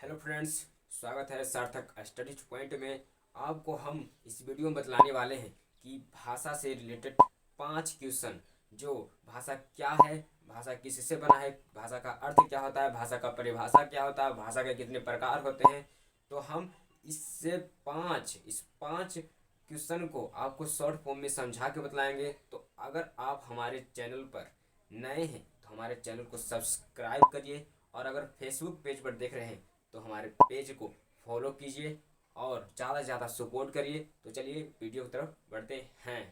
Hello friends, स्वागत है सार्थक स्टडीज पॉइंट में। आपको हम इस वीडियो में बतलाने वाले हैं कि भाषा से रिलेटेड 5 क्वेश्चन। जो भाषा क्या है, भाषा किससे बना है, भाषा का अर्थ क्या होता है, भाषा का परिभाषा क्या होता है, भाषा के कितने प्रकार होते हैं। तो हम इससे इस पाँच क्वेश्चन को आपको शॉर्ट फॉर्म में समझा के बतलाएंगे। तो अगर आप हमारे चैनल पर नए हैं तो हमारे चैनल को सब्सक्राइब करिए, और अगर फेसबुक पेज पर देख रहे हैं तो हमारे पेज को फॉलो कीजिए और ज़्यादा से ज़्यादा सपोर्ट करिए। तो चलिए वीडियो की तरफ बढ़ते हैं।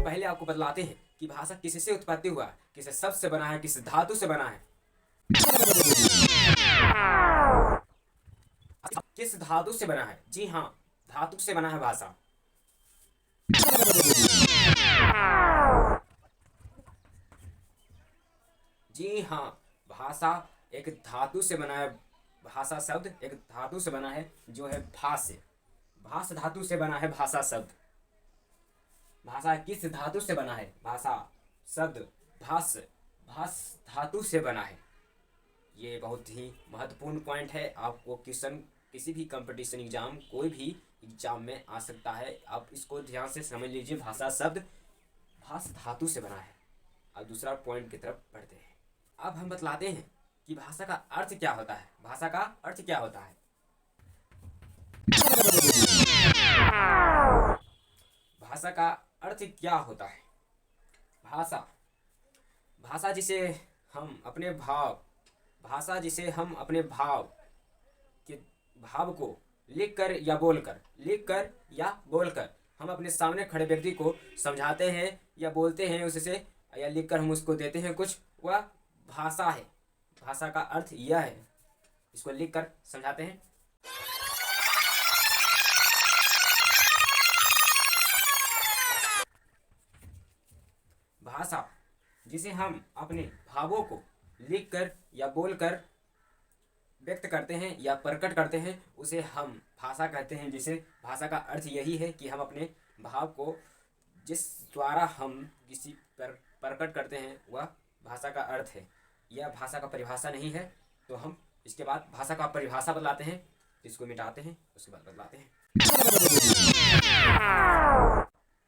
पहले आपको बतलाते हैं कि भाषा किससे उत्पत्ति हुआ, किस शब्द से बना है, किस धातु से बना है। किस धातु से बना है? जी हाँ, धातु से बना है भाषा। जी हाँ, भाषा एक धातु से बना है। भाषा शब्द एक धातु से बना है जो है भाष्य। भाष धातु से बना है भाषा शब्द। भाषा किस धातु से बना है? भाषा शब्द भाष्य भाष धातु से बना है। ये बहुत ही महत्वपूर्ण पॉइंट है। आपको क्वेश्चन किसी भी कंपटीशन एग्जाम, कोई भी एग्जाम में आ सकता है। आप इसको ध्यान से समझ लीजिए। भाषा शब्द भाष धातु से बना है। अब दूसरा पॉइंट की तरफ बढ़ते हैं। अब हम बतलाते हैं कि भाषा का अर्थ क्या होता है। भाषा का अर्थ क्या होता है? भाषा का अर्थ क्या होता है? भाषा भाषा जिसे हम अपने भाव भाषा जिसे हम अपने के भाव को लिख कर या बोलकर हम अपने सामने खड़े व्यक्ति को समझाते हैं या बोलते हैं उससे, या लिखकर हम उसको देते हैं कुछ, वह भाषा है। भाषा का अर्थ यह है, इसको लिखकर समझाते हैं। भाषा जिसे हम अपने भावों को लिखकर या बोलकर व्यक्त करते हैं या प्रकट करते हैं, उसे हम भाषा कहते हैं। जिसे भाषा का अर्थ यही है कि हम अपने भाव को जिस द्वारा हम किसी पर प्रकट करते हैं, वह भाषा का अर्थ है। यह भाषा का परिभाषा नहीं है। तो हम इसके बाद भाषा का परिभाषा बतलाते हैं। इसको मिटाते हैं, उसके बाद बतलाते हैं।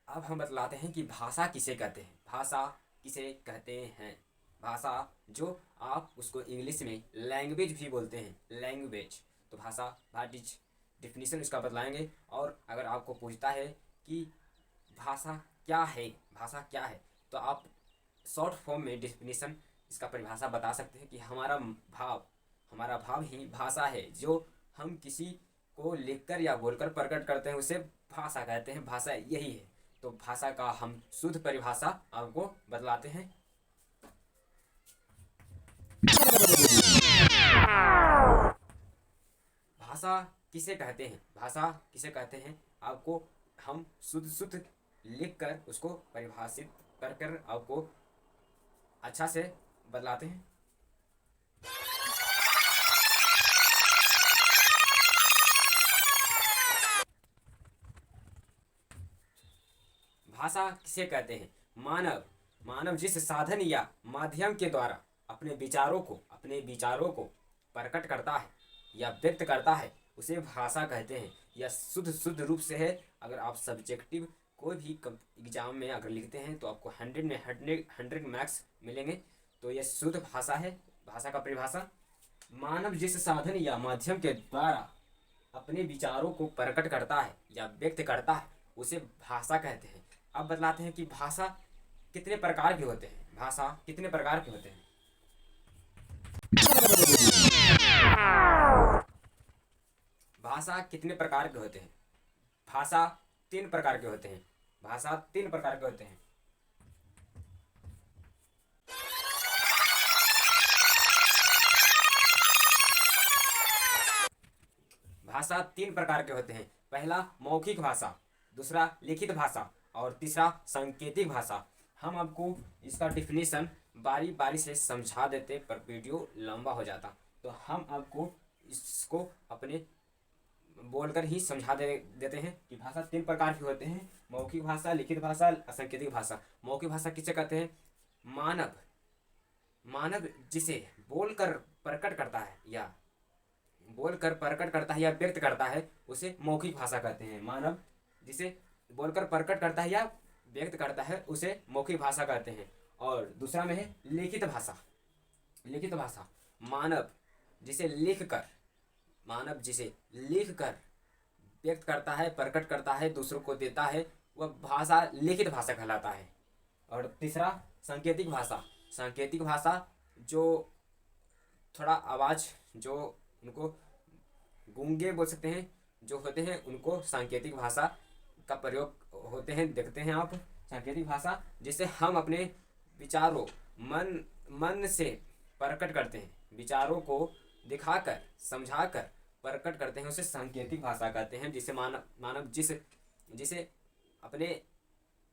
अब हम बतलाते हैं कि भाषा किसे कहते हैं। भाषा किसे कहते हैं? भाषा जो आप उसको इंग्लिश में लैंग्वेज भी बोलते हैं, लैंग्वेज। तो भाषा डिफिनीशन इसका बतलाएंगे। और अगर आपको पूछता है कि भाषा क्या है, भाषा क्या है, तो आप शॉर्ट फॉर्म में डिफिनीशन इसका परिभाषा बता सकते हैं कि हमारा भाव ही भाषा है। जो हम किसी को लिखकर या बोलकर प्रकट करते हैं, उसे भाषा कहते हैं। भाषा यही है। तो भाषा का हम शुद्ध परिभाषा आपको बतलाते हैं। भाषा किसे कहते हैं? भाषा किसे कहते हैं आपको हम शुद्ध लिखकर उसको परिभाषित कर आपको अच्छा से बतलाते हैं। भाषा किसे कहते हैं? मानव जिस साधन या माध्यम के द्वारा अपने विचारों को प्रकट करता है या व्यक्त करता है, उसे भाषा कहते हैं। यह शुद्ध रूप से है। अगर आप सब्जेक्टिव कोई भी एग्जाम में अगर लिखते हैं तो आपको 100 में 100 मार्क्स मिलेंगे। तो यह शुद्ध भाषा है। भाषा का परिभाषा: मानव जिस साधन या माध्यम के द्वारा अपने विचारों को प्रकट करता है या व्यक्त करता है, उसे भाषा कहते हैं। अब बतलाते हैं कि भाषा कितने प्रकार के होते हैं। भाषा कितने प्रकार के होते हैं? भाषा कितने प्रकार के होते हैं? भाषा 3 प्रकार के होते हैं। भाषा 3 प्रकार के होते हैं। भाषा 3 प्रकार के होते हैं। पहला मौखिक भाषा, दूसरा लिखित भाषा और तीसरा सांकेतिक भाषा। हम आपको इसका डिफिनीशन बारी बारी से समझा देते, पर वीडियो लंबा हो जाता। तो हम आपको इसको अपने बोलकर ही समझा देते हैं कि भाषा 3 प्रकार के होते हैं: मौखिक भाषा, लिखित भाषा, सांकेतिक भाषा। मौखिक भाषा किसे कहते हैं? मानव मानव जिसे बोलकर प्रकट करता है या व्यक्त करता है उसे मौखिक भाषा कहते हैं। मानव जिसे बोलकर प्रकट करता है या व्यक्त करता है उसे मौखिक भाषा कहते हैं। और दूसरा में है लिखित भाषा। लिखित भाषा मानव जिसे लिख कर व्यक्त करता है, प्रकट करता है, दूसरों को देता है, वह भाषा लिखित भाषा कहलाता है। और तीसरा सांकेतिक भाषा। सांकेतिक भाषा जो थोड़ा आवाज़, जो उनको गूंगे बोल सकते हैं, जो होते हैं उनको सांकेतिक भाषा का प्रयोग होते हैं, देखते हैं आप। सांकेतिक भाषा जिसे हम अपने विचारों मन से प्रकट करते हैं, विचारों को दिखाकर समझाकर प्रकट करते हैं, उसे सांकेतिक भाषा कहते हैं। जिसे मानव जिसे अपने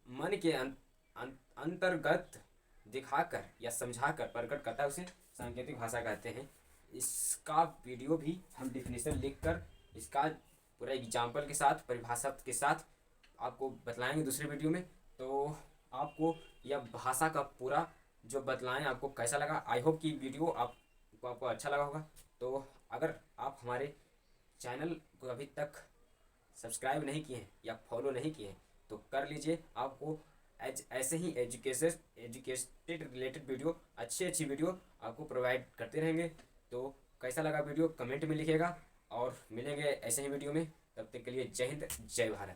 मन के अंतर्गत दिखाकर या समझाकर प्रकट करता है उसे सांकेतिक भाषा कहते हैं। इसका वीडियो भी हम डिफिनेशन लिखकर इसका पूरा एग्जाम्पल के साथ, परिभाषा के साथ आपको बतलाएंगे दूसरे वीडियो में। तो आपको यह भाषा का पूरा जो बतलाएं आपको कैसा लगा। आई होप कि वीडियो आपको अच्छा लगा होगा। तो अगर आप हमारे चैनल को अभी तक सब्सक्राइब नहीं किए हैं या फॉलो नहीं किए हैं तो कर लीजिए। आपको ऐसे ही एजुकेटेड रिलेटेड वीडियो, अच्छी वीडियो आपको प्रोवाइड करते रहेंगे। तो कैसा लगा वीडियो कमेंट में लिखिएगा और मिलेंगे ऐसे ही वीडियो में। तब तक के लिए जय हिंद, जय भारत।